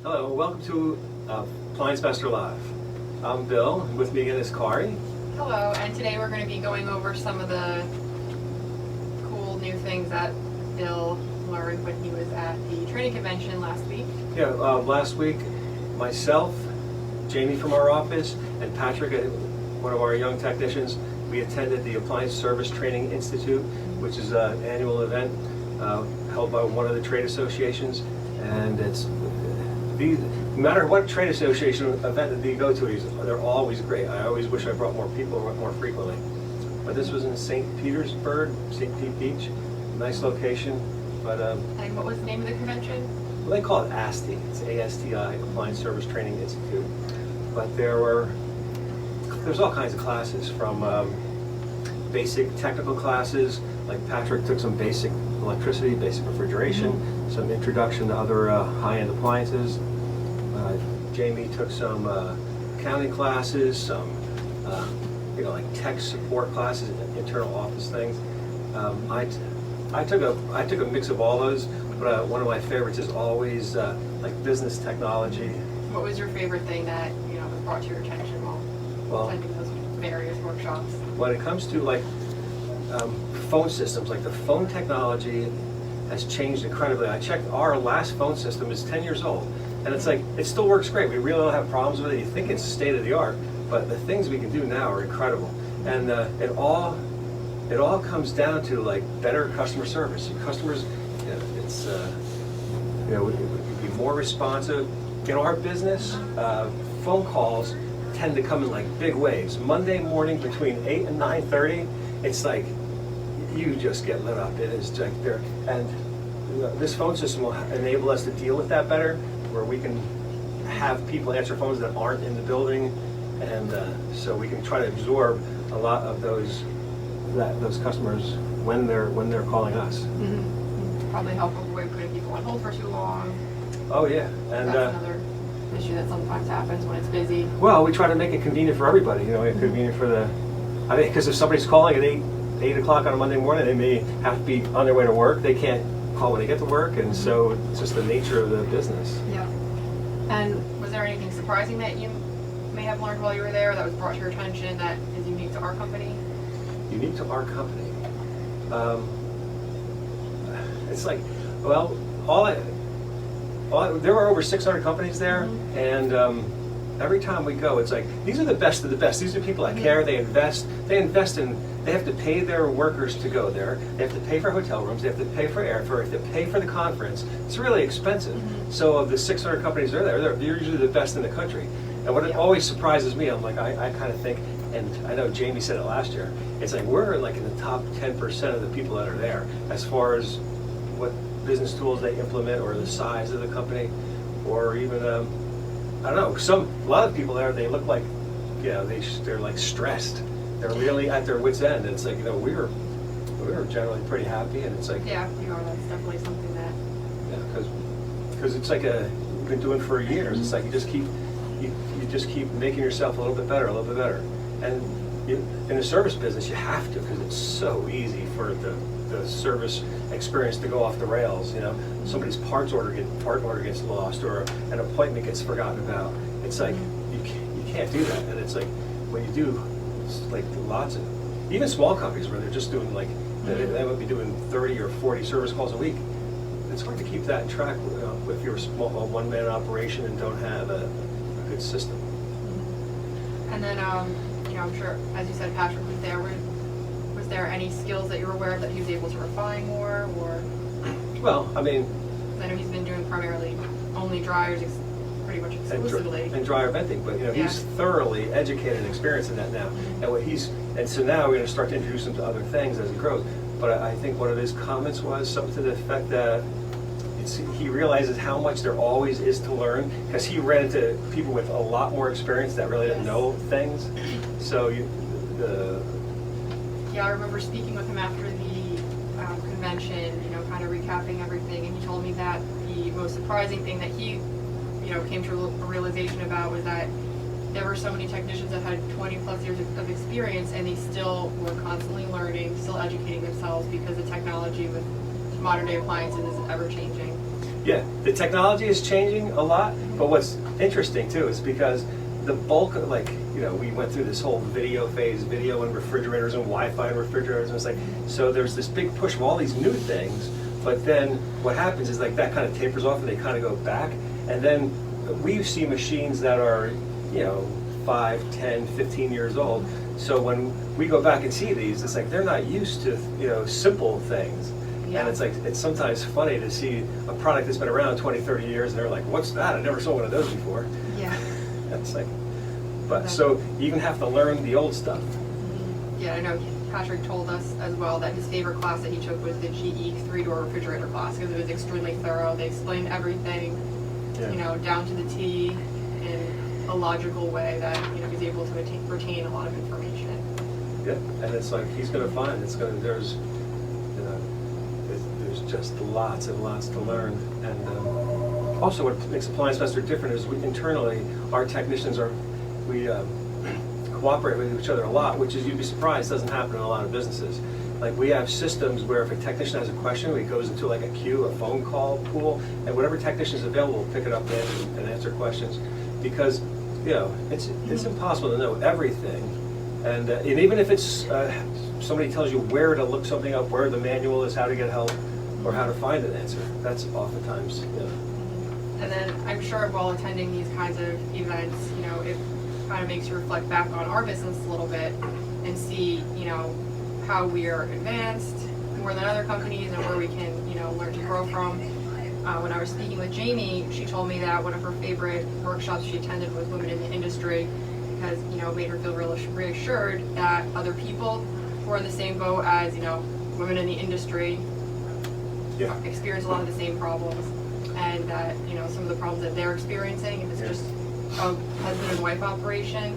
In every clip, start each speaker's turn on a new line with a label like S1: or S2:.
S1: Hello, welcome to Appliance Master Live. I'm Bill, and with me again is Kari.
S2: Hello, and today we're going to be going over some of the cool new things that Bill learned when he was at the training convention last week.
S1: Yeah, last week, myself, Jamie from our office, and Patrick, one of our young technicians, we attended the Appliance Service Training Institute, which is an annual event held by one of the trade associations, and no matter what trade association event that you go to, they're always great. I always wish I brought more people more frequently. But this was in St. Petersburg, St. Pete Beach, nice location. But
S2: And what was the name of the convention?
S1: well, they call it ASTI. It's ASTI, Appliance Service Training Institute. But there's all kinds of classes, from basic technical classes, like Patrick took some basic electricity, basic refrigeration, some introduction to other high-end appliances. Jamie took some accounting classes, some like tech support classes, internal office things. I took a mix of all those, but one of my favorites is always like business technology.
S2: What was your favorite thing that was brought to your attention while attending those various workshops?
S1: When it comes to like phone systems, like the phone technology has changed incredibly. I checked, our last phone system is 10 years old, and it's like, it still works great. We really don't have problems with it. You think it's state of the art, but the things we can do now are incredible. And it all comes down to like better customer service. Customers, we be more responsive. In our business, phone calls tend to come in like big waves. Monday morning between 8 and 9:30, it's like you just get lit up. It is like there, and this phone system will enable us to deal with that better, where we can have people answer phones that aren't in the building, and so we can try to absorb a lot of those customers when they're calling us.
S2: Mm-hmm. Probably help avoid putting people on hold for too long.
S1: Oh yeah, and
S2: that's another issue that sometimes happens when it's busy.
S1: Well, we try to make it convenient for everybody. Convenient for because if somebody's calling at 8 o'clock on a Monday morning, they may have to be on their way to work. They can't call when they get to work, and so it's just the nature of the business.
S2: Yeah. And was there anything surprising that you may have learned while you were there that was brought to your attention that is unique to our company?
S1: Unique to our company. It's like, well, there are over 600 companies there, and every time we go, it's like, these are the best of the best. These are people that care. They invest in. They have to pay their workers to go there. They have to pay for hotel rooms. They have to pay for airfare. They have to pay for the conference. It's really expensive. So of the 600 companies that are there, they're usually the best in the country. And what it always surprises me, I'm like, I kind of think, and I know Jamie said it last year, it's like we're like in the top 10% of the people that are there as far as what business tools they implement, or the size of the company, or even I don't know. A lot of people there, they look like they're like stressed. They're really at their wits' end. And it's like we're generally pretty happy, and it's like
S2: that's definitely something that
S1: because it's like we've been doing for years. It's like you just keep making yourself a little bit better, and in the service business you have to, because it's so easy for the service experience to go off the rails. Somebody's part order gets lost, or an appointment gets forgotten about. It's like you can't do that, and it's like when you do, it's like lots of even small companies where they're just doing like they might be doing 30 or 40 service calls a week. It's hard to keep that in track if you're a one-man operation and don't have a good system.
S2: And then I'm sure, as you said, Patrick was there. Was there any skills that you were aware of that he was able to refine more, or?
S1: Well, I mean,
S2: I know he's been doing primarily only dryers, pretty much exclusively,
S1: and dryer venting, but he's thoroughly educated and experienced in that now. And so now we're going to start to introduce him to other things as he grows. But I think one of his comments was something to the effect that he realizes how much there always is to learn, because he ran into people with a lot more experience that really didn't know things. So
S2: I remember speaking with him after the convention, kind of recapping everything, and he told me that the most surprising thing that he, came to a realization about was that there were so many technicians that had 20 plus years of experience, and they still were constantly learning, still educating themselves, because the technology with modern day appliances is ever changing.
S1: Yeah, the technology is changing a lot, but what's interesting too is because the bulk of, like, you know, we went through this whole video phase, video and refrigerators and Wi-Fi and refrigerators, and it's like, so there's this big push of all these new things, but then what happens is like that kind of tapers off and they kind of go back, and then we see machines that are, you know, 5, 10, 15 years old, so when we go back and see these, it's like they're not used to, you know, simple things.
S2: Yeah.
S1: And it's like, it's sometimes funny to see a product that's been around 20, 30 years, and they're like, what's that? I never saw one of those before.
S2: Yeah.
S1: It's like, but so you even have to learn the old stuff.
S2: Yeah, I know Patrick told us as well that his favorite class that he took was the GE 3-door refrigerator class because it was extremely thorough. They explained everything,
S1: Yeah.
S2: you know, down to the T in a logical way that, you know, he's able to retain a lot of information.
S1: Yeah, and it's like, he's gonna find, it's gonna, there's, you know, there's just lots and lots to learn. And also what makes Appliance Master different is internally, our technicians we cooperate with each other a lot, which is, you'd be surprised, doesn't happen in a lot of businesses. Like, we have systems where if a technician has a question, it goes into like a queue, a phone call pool, and whatever technician is available will pick it up and answer questions. Because, you know, it's impossible to know everything. And even if it's, somebody tells you where to look something up, where the manual is, how to get help, or how to find an answer, that's oftentimes, you know.
S2: And then I'm sure while attending these kinds of events, you know, it kind of makes you reflect back on our business a little bit and see, you know, how we are advanced more than other companies and where we can, you know, learn to grow from. When I was speaking with Jamie, she told me that one of her favorite workshops she attended was Women in the Industry because, you know, it made her feel reassured that other people who are in the same boat as, you know, women in the industry experience a lot of the same problems, and that, you know, some of the problems that they're experiencing, if it's just a husband and wife operation,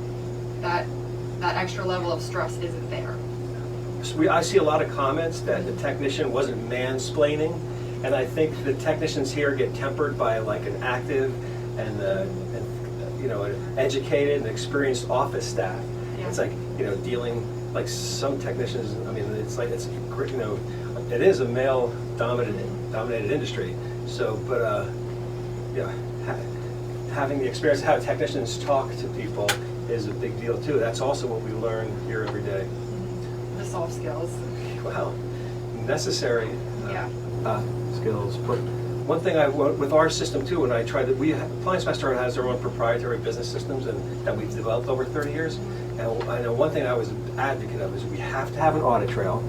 S2: that extra level of stress isn't there.
S1: So I see a lot of comments that the technician wasn't mansplaining, and I think the technicians here get tempered by like an active and you know, an educated and experienced office staff.
S2: Yeah.
S1: It's like, you know, dealing, like some technicians, I mean, it's like, it's, you know, it is a male dominated industry. So, but you know, having the experience of how technicians talk to people is a big deal too. That's also what we learn here every day.
S2: The soft skills.
S1: Wow, necessary
S2: Yeah.
S1: skills. But one thing with our system too, when I tried that, Appliance Master has their own proprietary business systems and that we've developed over 30 years. And I know one thing I was an advocate of is we have to have an audit trail.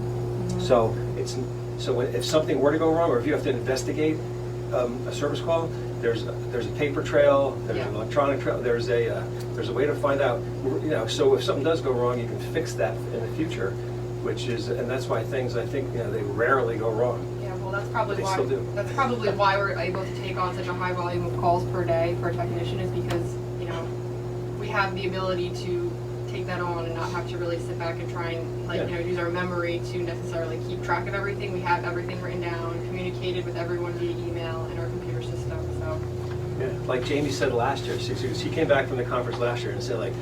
S1: So if something were to go wrong, or if you have to investigate a service call, there's a paper trail, there's an electronic trail, there's a way to find out, you know, so if something does go wrong, you can fix that in the future, which is, and that's why things, I think, you know, they rarely go wrong.
S2: Yeah, well, that's probably
S1: They
S2: why.
S1: still do.
S2: That's probably why we're able to take on such a high volume of calls per day for a technician, is because, you know, we have the ability to take that on and not have to really sit back and try and, like, you know, use our memory to necessarily keep track of everything. We have everything written down, communicated with everyone via email in our computer system. So.
S1: Yeah, like Jamie said last year, she came back from the conference last year and said, like,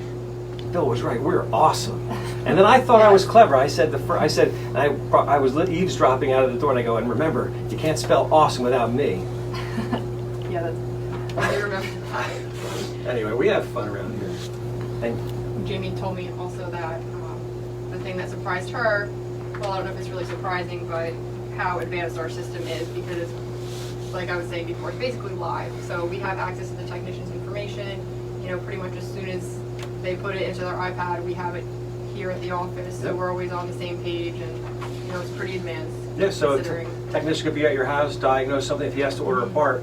S1: Bill was right, we're awesome. And then I thought I was clever. I was eavesdropping out of the door, and I go, and remember, you can't spell awesome without me.
S2: Yeah, I remember.
S1: Anyway, we have fun around here. And
S2: Jamie told me also that the thing that surprised her, well, I don't know if it's really surprising, but how advanced our system is, because it's, like I was saying before, it's basically live. So we have access to the technician's information, you know, pretty much as soon as they put it into their iPad, we have it here at the office. So we're always on the same page, and, you know, it's pretty advanced.
S1: yeah, so a
S2: considering.
S1: technician could be at your house, diagnose something. If he has to order a part,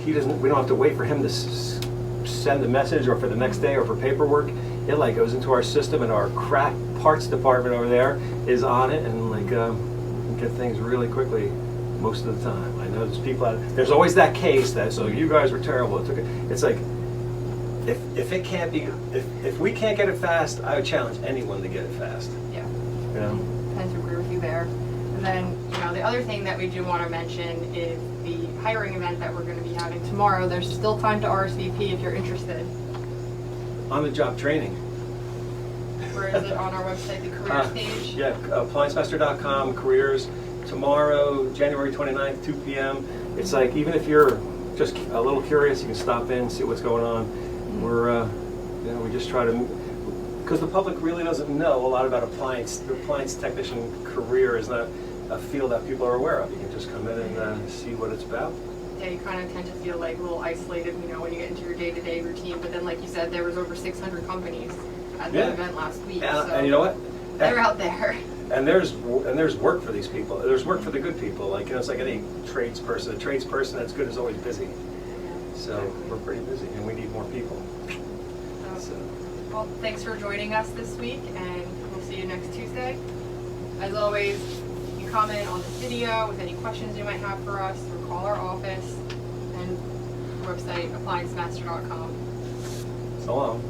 S1: we don't have to wait for him to send the message, or for the next day, or for paperwork. It like goes into our system, and our crack parts department over there is on it, and like get things really quickly most of the time. I know there's people there's always that case that, so you guys were terrible. It's like, if it can't be, if we can't get it fast, I would challenge anyone to get it fast.
S2: Yeah.
S1: You know?
S2: I tend to agree with you there. And then, you know, the other thing that we do want to mention is the hiring event that we're going to be having tomorrow. There's still time to RSVP if you're interested.
S1: On-the-job training.
S2: Where is it on our website, the careers page?
S1: Yeah, appliancemaster.com, careers. Tomorrow, January 29th, 2 p.m. it's like, even if you're just a little curious, you can stop in, see what's going on. We're, we just try to, because the public really doesn't know a lot about appliance. The appliance technician career is not a field that people are aware of. You can just come in and see what it's about.
S2: Yeah, you kind of tend to feel like a little isolated, when you get into your day-to-day routine. But then, like you said, there was over 600 companies at the event last week.
S1: And you know what?
S2: They're out there.
S1: And there's work for these people. There's work for the good people. Like, it's like any tradesperson. A tradesperson that's good is always busy. So we're pretty busy, and we need more people.
S2: Well, thanks for joining us this week, and we'll see you next Tuesday. As always, you can comment on this video with any questions you might have for us, or call our office and website, appliancemaster.com.
S1: So long.